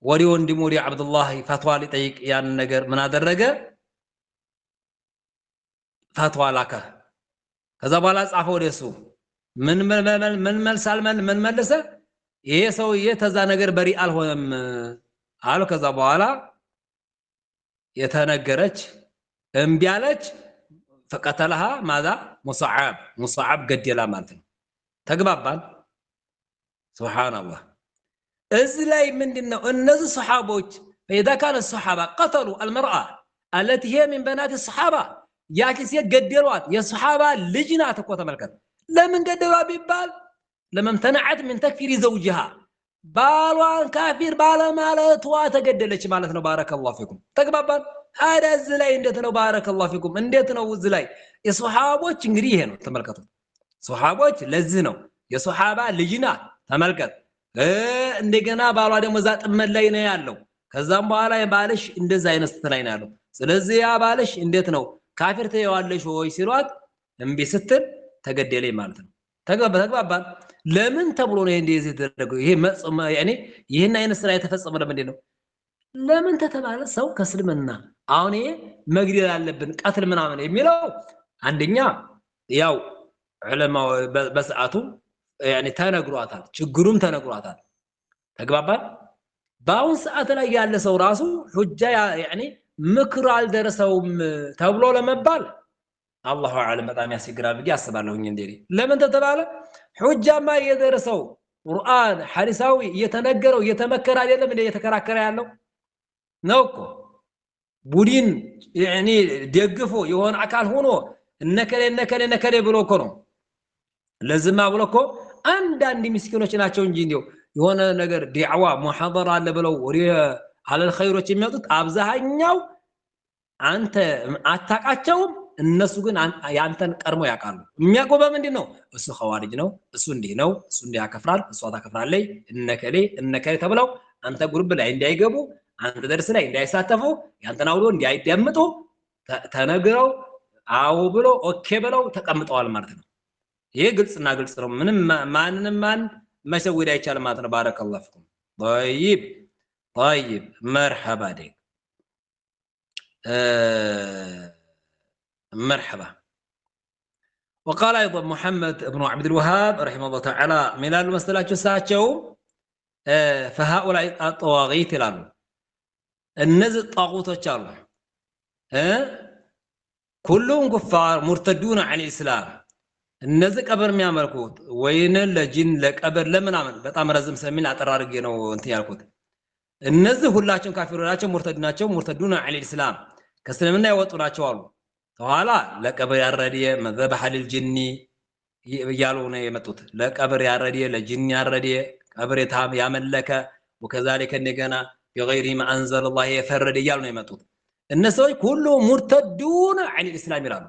ወዲ ወንድሙ ወዲ አብዱላህ ፈትዋ ሊጠይቅ ያን ነገር ምን አደረገ ፈትዋ ላከ ከዛ በኋላ ጻፈው ወደሱ ምን መልሳል ምን መለሰ ይሄ ሰውዬ ተዛ ነገር በሪ አልሆነም አሉ ከዛ በኋላ የተነገረች እንቢያለች فقتلها ماذا مصعب قديلا مالتنا تقبابان سبحان الله ازلاي مندنا الناس الصحابوች فاذا كان الصحابه قتلوا المراه التي هي من بنات الصحابه ያቺ ሴት ገደሏት የصحابه ልጅ ናት እኮ ተመልከት ለምን ገደሏት ቢባል ለምን ተነዓት من تكفير زوجها ባሏን ካፊር ባለማለቷ ተገደለች ማለት ነው بارك الله فيكم ተግባባን هذا الزلاي እንዴት ነው بارك الله فيكم እንዴት ነው الزلاي የሱሐቦች እንግዲህ ይሄ ነው ተመልከቱ ሱሐቦች ለዚህ ነው የሱሐባ ልጅና ተመልከት እንደገና ባሏ ደግሞ ዛጥመን ላይ ነው ያለው ከዛም በኋላ የባልሽ እንደዛ አይነት ላይ ነው ያለው ስለዚህ ያ ባልሽ እንዴት ነው ካፊር ተየዋለሽ ወይ ሲሏት እንቢ ስትል ተገደለኝ ማለት ነው ተግባባን ለምን ተብሎ ነው እንደዚህ ተደረገው ይሄ ያኔ ይሄን አይነት ስራ የተፈጸመ ለምንድን ነው ለምን ተተባለ ሰው ከስልምና አሁን ይሄ መግደል አለብን ቀትል ምናምን የሚለው አንደኛ ያው ዑለማው በሰዓቱ ያኔ ተነግሯታል ችግሩም ተነግሯታል ተግባባን ባውን ሰዓት ላይ ያለ ሰው ራሱ ሁጃ ያኔ ምክር አልደረሰውም ተብሎ ለመባል አላሁ አለም በጣም ያስገራል ብዬ አስባለሁኝ እንደኔ ለምን ተተባለ ሁጃማ የደረሰው ቁርአን ሐዲሳዊ እየተነገረው እየተመከረ አይደለም እንደ እየተከራከረ ያለው ነውኮ ቡዲን ያኒ ደግፎ የሆነ አካል ሆኖ እነከለ ብሎ እኮ ነው ለዝማ ብሎ እኮ አንዳንድ ምስኪኖች ናቸው እንጂ እንደው የሆነ ነገር ዲዕዋ ሙሐደራ አለ ብለው ወዲ አለል ኸይሮች የሚያጡት አብዛኛው አንተ አታቃቸውም እነሱ ግን ያንተን ቀርሞ ያቃሉ የሚያቆበ ምንድነው እሱ ኸዋሪጅ ነው እሱ እንዲህ ነው እሱ እንዲህ ያከፍራል እሷ ታከፍራለች እነከለ ተብለው አንተ ግሩፕ ላይ እንዳይገቡ አንተ ደርስ ላይ እንዳይሳተፉ ያንተን አውሎ እንዳይደምጡ ተነግረው አው ብሎ ኦኬ ብለው ተቀምጠዋል ማለት ነው ይሄ ግልጽና ግልጽ ነው ምንም ማንንም ማን መሰወድ አይቻልም ማለት ነው ባረከላሁ ፊኩም طيب مرحبا ديك مرحبا وقال ايضا محمد بن عبد الوهاب رحمه الله تعالى من المسألة ساچو فهؤلاء الطواغيت لانو النزل طاغوتوች አሉ كلهم كفار مرتدون عن الاسلام እነዚህ ቀብር የሚያመልኩት ወይን ለጂን ለቀብር ለምናምን በጣም ረዝም ሰሚን አጠራርጌ ነው እንትን ያልኩት እነዚህ ሁላችሁም ካፊር ናቸው ሙርተድ ናቸው ሙርተዱና عن الاسلام ከእስልምና የወጡ ናቸው አሉ ተኋላ ለቀብር ያረዲየ መذبح للجن ያሉ ነው የመጡት ለቀብር ያረዲየ ለጂን ያረዲየ ቀብር ያመለከ وكذلك እንደገና بغير ما انزل الله يفرد ያሉ ነው የመጡት እነዚህ ሁሉ ሙርተዱና عن الاسلام ይላሉ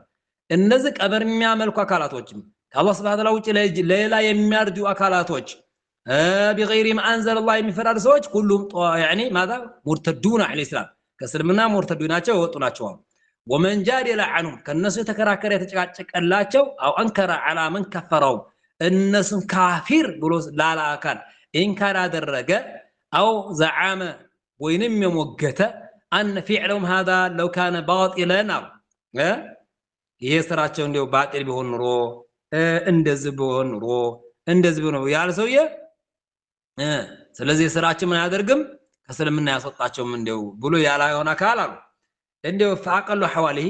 እነዚህ ቀብር የሚያመልኩ አካላቶችም ከአላህ Subhanahu Wa Ta'ala ውጪ ሌላ የሚያርዱ አካላቶች بغير ما انزل الله የሚፈራዱ ሰዎች ሁሉም يعني ماذا مرتدون عن الاسلام ከእስልምና ሙርተዱና ናቸው ወጡ ናቸው ومن جادل عنهم ከነሱ የተከራከረ የተጨቃጨቀላቸው او انكر على من كفروا እነሱን ካፊር ብሎ ላላ አካል ኢንካር አደረገ او زعم ወይንም የሞገተ ان فعلهم هذا لو كان باطلا ይሄ ስራቸው እንደው ባጢል ቢሆን ኑሮ እንደዚህ ቢሆን ኑሮ እንደዚህ ቢሆን ያለ ሰውዬ ስለዚህ ስራችን ምን ያደርግም ከስልምና ያስወጣቸውም እንደው ብሎ ያላየውን አካል አሉ እንደው فاقل حواله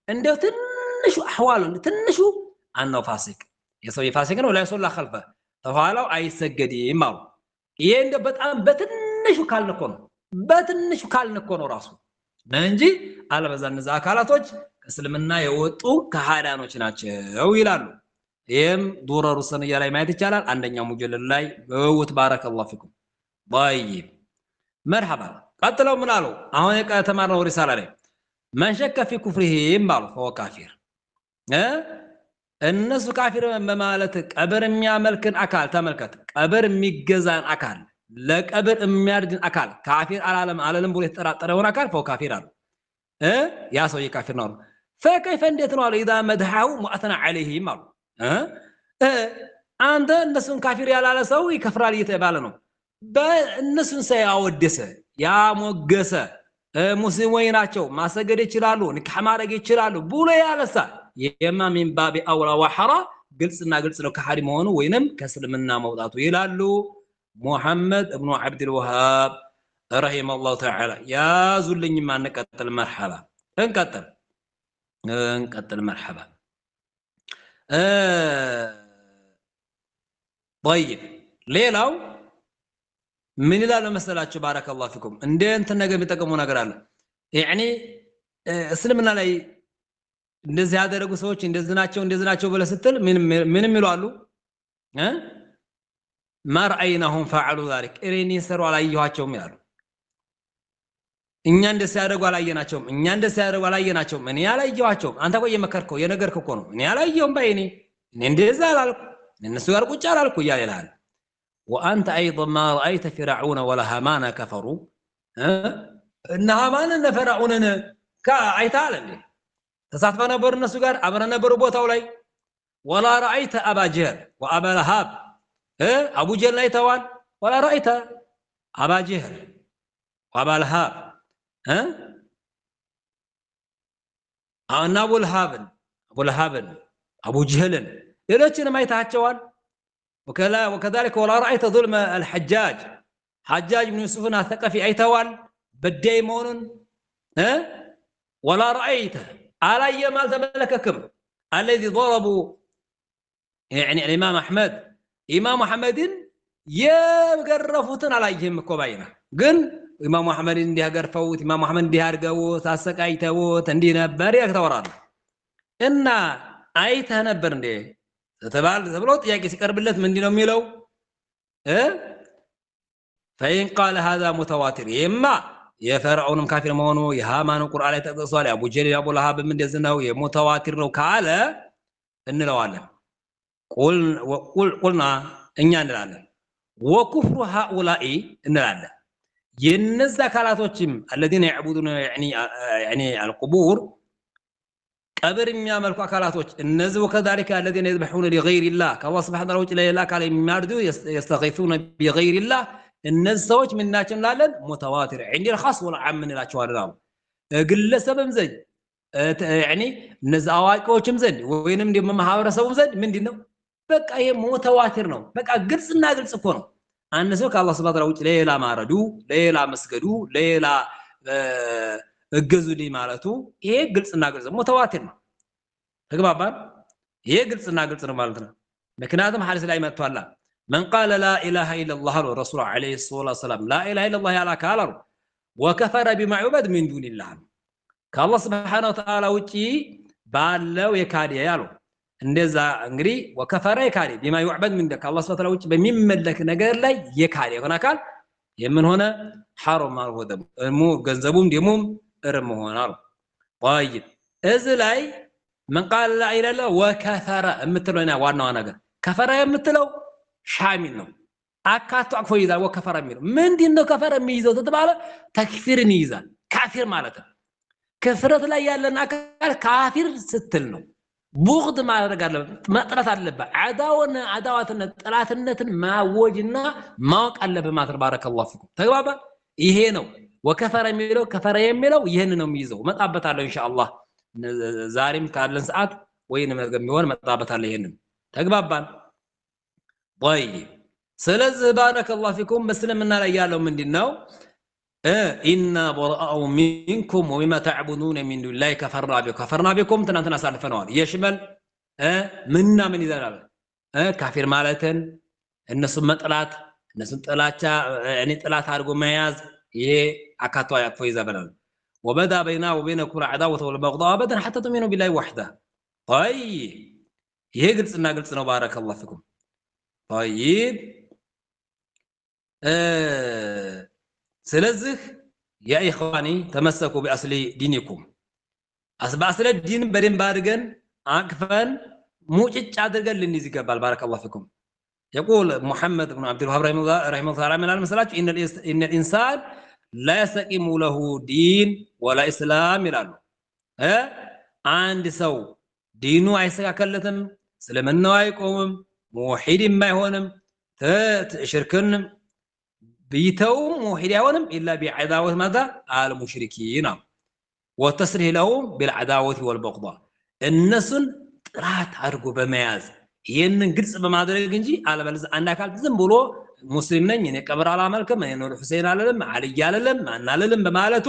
እንደው ትንሹ احواله ትንሹ አንው ፋሲቅ የሰውዬ ፋሲቅ ነው ላይ ሶላ خلፈ ተኋላው አይሰገድም አሉ ይሄ እንደው በጣም በትንሹ ካልነኮ ነው በትንሹ ካልነኮ ነው ራሱ እንጂ አለበዛ እነዛ አካላቶች ከእስልምና የወጡ ከሃዳኖች ናቸው ይላሉ يم دورر السنية لا ما يتجلال عندنا مجلل لاي وتبارك الله فيكم طيب مرحبا قتلوا من قالوا اهو تمارنا رسالة لي من شك في كفره يمبالو فهو كافر الناس كافر بمالت قبر የሚያመልክን አካል ተመልከት ቀብር የሚገዛን አካል ለቀብር የሚያርድን አካል ካፊር አላለም ብሎ የተጠራጠረውን አካል ፈው ካፊር አሉ ያ ሰው የካፊር ነው فكيف እንዴት ነው አሉ اذا مدحه مؤثنا عليه አሉ አንተ እነሱን ካፊር ያላለ ሰው ይከፍራል እየተባለ ነው በእነሱን ሳያወደሰ ያሞገሰ ሙስሊሞች ናቸው ማሰገድ ይችላሉ ንክህ ማድረግ ይችላሉ ብሎ ያለሳ የማ ሚን ባቢ አውላ ወሐራ ግልጽና ግልጽ ነው ከሐሪ መሆኑ ወይንም ከእስልምና መውጣቱ ይላሉ ሙሐመድ ኢብኑ አብዱል ወሃብ رحمه الله تعالى ያዙልኝ ማንቀጥል መርሐባ እንቀጥል መርሐባ طيب ሌላው ምን ይላል መሰላችሁ ባረከላሁ ፊኩም እንደ እንት ነገር የሚጠቀሙ ነገር አለ يعني እስልምና ላይ እንደዚህ ያደረጉ ሰዎች እንደዚህ ናቸው ብለ ስትል ምንም ይላሉ ማርአይናሁም ፈعلوا ذلك እኔ ሰሩ አላየኋቸውም ይላሉ እኛ እንደዚህ ያደርጉ አላየናቸውም እኔ አላየኋቸውም አንተ ቆየ መከርከው የነገርከው እኮ ነው እኔ አላየሁም ባይኔ እኔ እንደዛ አላልኩ እነሱ ጋር ቁጭ አላልኩ ይላል وانت ايضا ما رايت فرعون ولا هامان كفروا ان هامان ان فرعون كايتال እንዴ ተሳትፈ ነበር እነሱ ጋር አብረ ነበር ቦታው ላይ ولا رايت ابا جهل وابا لهب ابو جهل ላይ ተዋል ولا رايت ابا جهل وابا لهب አና ابو لهب ابو جهل ሌሎችንም አይታቸዋል وكذلك ولا رايت ظلم حجاج بن يوسف الثقفي ايتوال بديمون ولا رايت على ما تملككم الذي ضربوا يعني الامام احمد امام محمد يغرفوتن عليهم እኮ ባይና ግን ኢማም መሐመድ እንዲያገርፈውት ኢማም መሐመድ እንዲያርገውት አሰቃይተውት እንዲህ ነበር ያተወራል እና አይተ ነበር እንዴ ተብሎ ጥያቄ ሲቀርብለት ምንድነው የሚለው فإن قال هذا متواتر يما የፈርዖንም ካፊር መሆኑ የሃማኑ ቁርአን ላይ ተጠቅሷል አቡ ጀሊል አቡ ለሃብም እንደዚህ ነው የሙተዋቲር ነው ካለ እንለዋለን ቁልና እኛ እንላለን ወኩፍሩ هؤلاء እንላለን የነዛ ካላቶችም الذين يعبدون يعني القبور ቀብር የሚያመልኩ አካላቶች እነዚህ وكذلك الذين يذبحون لغير الله كالله سبحانه وتعالى لا ካለ የሚያርዱ يستغيثون بغير الله እነዚህ ሰዎች ምን ናቸው እንላለን ሙተዋቲር عند الخاص والعام እንላቸዋለን ግለሰብም ዘንድ يعني እነዚህ አዋቂዎችም ዘንድ ወይንም ደግሞ ማህበረሰቡም ዘንድ ምንድነው በቃ ይሄ ሙተዋቲር ነው በቃ ግልጽና ግልጽ እኮ ነው አንድ ሰው ከአላህ Subhanahu Wa Ta'ala ውጭ ሌላ ማረዱ ሌላ መስገዱ ሌላ እገዙልኝ ማለቱ ይሄ ግልጽና ግልጽ ሙተዋቲር ነው ተግባባን ይሄ ግልጽና ግልጽ ነው ማለት ነው ምክንያቱም ሐዲስ ላይ መጥቷል من قال لا اله الا الله والرسول عليه الصلاه والسلام لا اله الا الله ያላ ካላሩ وكفر بما يعبد من دون الله ከአላህ Subhanahu Wa Ta'ala ውጪ ባለው የካዲ ያሉ እንደዛ እንግዲህ وكفر የካዲ بما يعبد من ከአላህ Subhanahu Wa Ta'ala ውጪ በሚመለክ ነገር ላይ የካዲ ሆነ አካል የምን ሆነ حرام አልወደም ገንዘቡም ደሙም እርም ሆናል طيب እዚህ ላይ من قال لا اله الا الله وكفر የምትለውና ዋናው ነገር ከፈራ የምትለው ሻሚል ነው አካቶ አቅፎ ይዛል ወከፈራ የሚለው ምንድነው ከፈራ የሚይዘው ተባለ ተክፊርን ይዛል ካፊር ማለት ነው ከፍረት ላይ ያለን አካል ካፊር ስትል ነው ቡግድ ማድረግ አለበት መጥራት አለበት አዳዋትን ጥላትነትን ማወጅና ማወቅ አለበት ማለት ባረከላሁ ፊኩም ተግባባ ይሄ ነው ወከፈራ የሚለው ከፈራ የሚለው ይሄን ነው የሚይዘው መጣበታለሁ ኢንሻአላህ ዛሬም ካለን ሰዓት ወይንም የሚሆን መጣበታለሁ ይሄንን ተግባባን طيب ስለዚህ ባረከላሁ ፊኩም መስለምና ላይ ያለው ምንድነው إنا براء منكم وما تعبدون من دون الله كفرنا بكم تنانتنا سالفنوال يشمل منا من يذلال كافر مالتن الناس مطلات الناس طلاچا يعني طلات አድርጎ መያዝ ይሄ አካቷ ያቅፎ ይዘበላል وبدا بيننا وبينكم العداوه والبغضاء ابدا حتى تؤمنوا بالله وحده طيب ይሄ ግልጽና ግልጽ ነው ባረከላሁ ፊኩም طيب ስለዚህ ያ ኢኽዋኒ ተመሰኩ በአስሊ ዲኒኩም በአስለ ዲን በደንብ አድርገን አቅፈን ሙጭጭ አድርገን ልንይዝ ይገባል ባረከላሁ ፊኩም يقول محمد بن عبد الوهاب رحمه الله تعالى من المسألة إن الإنسان لا يستقيم له دين ولا إسلام ይላሉ አንድ ሰው ዲኑ አይስተካከለትም ስለምናው አይቆምም ሙሂድም አይሆንም ሽርክን ቢተው ሙሂድ አይሆንም إلا بعداوة ماذا المشركين وتصريح لهم بالعداوة والبغضاء እነሱን ጥራት አድርጎ በመያዝ ይሄንን ግልጽ በማድረግ እንጂ አለበለዚያ አንድ አካል ዝም ብሎ ሙስሊም ነኝ እኔ ቀብር አላመልክም እኔ ኑር ሁሴን አለለም አልይ አለለም ማን አለለም በማለቱ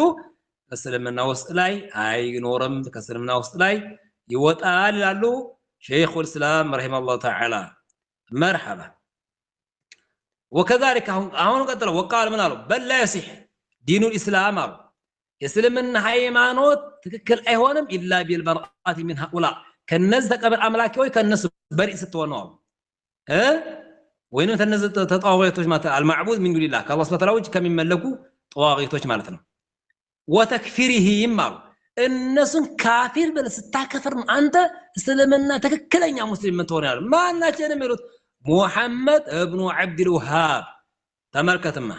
እስልምና ውስጥ ላይ አይኖርም ከእስልምና ውስጥ ላይ ይወጣል ይላሉ ሸይኹ الاسلام رحمه الله تعالى مرحبا وكذلك አሁን ቀጥለው وقال من قالوا بل لا يصح دين الاسلام እስልምና ሃይማኖት ትክክል አይሆንም ኢላ ቢልበርአት من هؤلاء ከነዚህ ተቀበል አምላኪዎች ከነሱ በሪ ስትሆነው ወይንም ተነዚህ ተጣዋቂቶች ማለት አልማዕቡድ من دون الله ከአላህ Subhanahu Wa Ta'ala ከሚመለኩ ጣዋቂቶች ማለት ነው ወተክፊሪሂም አሉ እነሱን ካፊር ብለህ ስታከፍር አንተ እስልምና ትክክለኛ ሙስሊም ምትሆን ያለው ማናቸው የሚሉት ሙሐመድ ኢብኑ አብዱል ወሃብ ተመልከተማ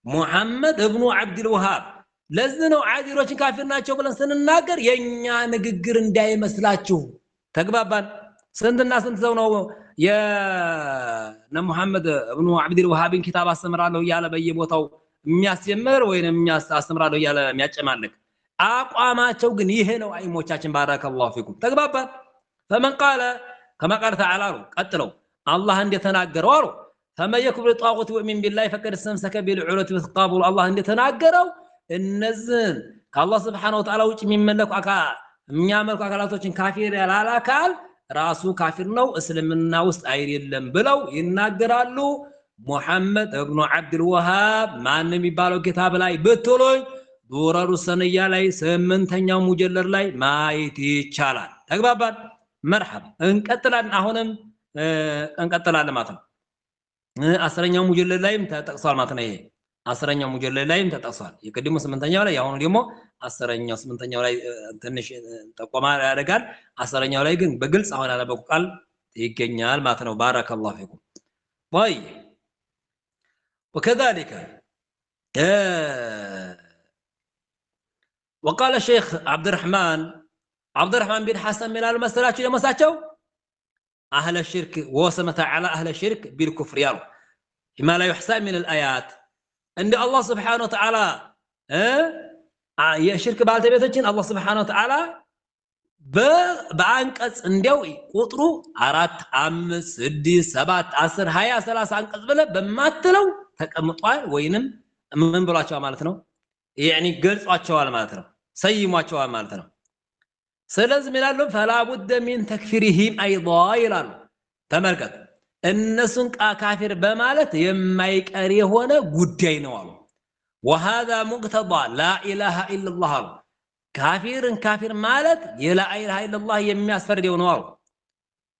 ሙሐመድ ኢብኑ አብዱል ወሃብ ለዚህ ነው አዲሮችን ካፊር ናቸው ብለን ስንናገር የኛ ንግግር እንዳይመስላችሁ ተግባባን ስንትና ስንት ሰው ነው ሙሐመድ ኢብኑ አብዱል ወሃብን ኪታብ አስተምራለሁ ያለ በየቦታው የሚያስጀምር ወይንም የሚያስተምራለሁ ያለ የሚያጨማልቅ አቋማቸው ግን ይሄ ነው አይሞቻችን ባረከላሁ ፊኩም ተግባባን فمن قال كما قال تعالى ቀጥለው አላህ እንደተናገረው አሉ فمن يكفر بالطاغوت ويؤمن بالله فقد استمسك بالعروة الوثقى አላህ እንደተናገረው እነዚህን ከአላህ Subhanahu Wa Ta'ala ውጭ የሚመለኩ የሚያመልኩ አካላቶችን ካፊር ያላለ አካል ራሱ ካፊር ነው እስልምና ውስጥ አይደለም ብለው ይናገራሉ ሙሐመድ ኢብኑ አብዱል ወሃብ ማን የሚባለው ኪታብ ላይ ብትሉኝ ዱረሩ ሰንያ ላይ 8ኛው ሙጀለድ ላይ ማየት ይቻላል ተግባባን መርሐባ እንቀጥላለን አሁንም እንቀጥላለን ማለት ነው 10ኛው ሙጀለድ ላይም ተጠቅሷል ማለት ነው ይሄ 10ኛው ሙጀለድ ላይም ተጠቅሷል የቀድሞ 8ኛው ላይ ያሁን ደግሞ 10ኛው 8ኛው ላይ ትንሽ ተቆማ ያደርጋል 10ኛው ላይ ግን በግልጽ አሁን ያለበቁ ቃል ይገኛል ማለት ነው ባረከላሁ ፊኩም طيب وكذلك وقال الشيخ عبد الرحمن بن حسن من المسألة لمساچو أهل الشرك وسمت على أهل الشرك بالكفر يالو ما لا يحسن من الآيات عند الله سبحانه وتعالى يا شرك ባልተቤቶችን الله سبحانه وتعالى በአንቀጽ እንዲያው ቁጥሩ 4 5 6 7 10 20 30 አንቀጽ ብለ በማትለው ተቀምጧል ወይንም ምን ብሏቸው ማለት ነው يعني ገልጿቸዋል ማለት ነው ሰይሟቸዋል ማለት ነው ስለዚህ ይላሉ فلا بد من تكفيرهم ايضا ይላሉ ተመልከት እነሱን ካፊር በማለት የማይቀር የሆነ ጉዳይ ነው አሉ وهذا مقتضى لا اله الا الله كافر ማለት የላ ኢላሃ ኢላላህ የሚያስፈርደው ነው አሉ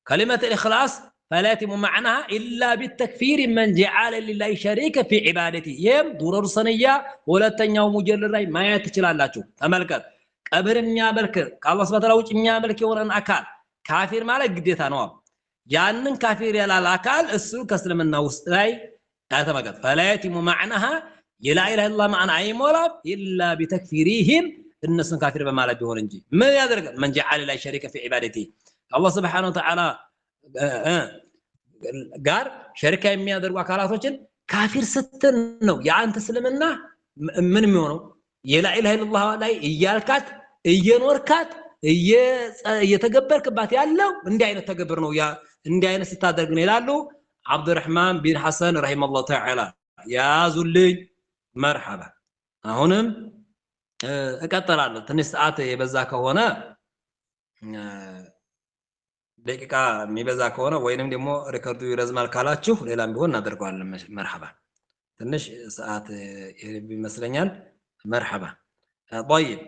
كلمه الاخلاص فلا يتم معناها الا بالتكفير من جعل لله شريكا في عبادته يم ضرر صنيا ሁለተኛው ሙጀለድ ላይ ማየት ትችላላችሁ ተመልከት ቀብር የሚያመልክ ከአላህ Subhanahu Wa Ta'ala ውጭ የሚያመልክ የሆነን አካል ካፊር ማለት ግዴታ ነው ያንን ካፊር ያላል አካል እሱ ከእስልምና ውስጥ ላይ ተመልከት فلا يتم معناها የላ ኢላሃ ኢላላህ ማዕና አይሞላም الا بتكفيرهم እነሱን ካፊር በማለት ቢሆን እንጂ ምን ያደርጋል من جعل لله شريكا في عبادته አላህ Subhanahu Wa Ta'ala ጋር ሸሪካ የሚያደርጉ አካላቶችን ካፊር ስትል ነው ያንተ እስልምና ምን የሚሆነው የላ ኢላሃ ኢላላህ ላይ እያልካት እየኖርካት እየተገበርክባት ያለው እንዲህ አይነት ተገብር ነው ያ እንዲህ አይነት ስታደርግ ነው ይላሉ አብዱራህማን ቢን ሐሰን ረሂመሁላህ ተዓላ ያዙልኝ መርሐባ አሁንም እቀጥላለሁ ትንሽ ሰዓት የበዛ ከሆነ ደቂቃ የሚበዛ ከሆነ ወይንም ደግሞ ሪከርዱ ይረዝማል ካላችሁ ሌላም ቢሆን እናደርጋለን መርሐባ ትንሽ ሰዓት ይመስለኛል መርሐባ طيب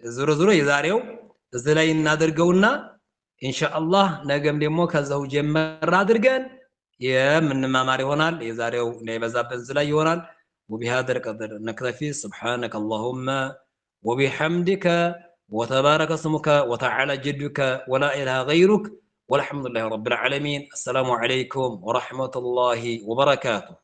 ዙሮ የዛሬው እዚህ ላይ እናደርገውና ኢንሻአላህ ነገም ደግሞ ከዛው ጀመር አድርገን የምንማማር ይሆናል። የዛሬው እንዳይበዛብን ዝላይ ይሆናል። وبهذا القدر نكتفي سبحانك اللهم وبحمدك وتبارك اسمك وتعالى جدك ولا إله غيرك والحمد لله رب العالمين. السلام عليكم ورحمة الله وبركاته.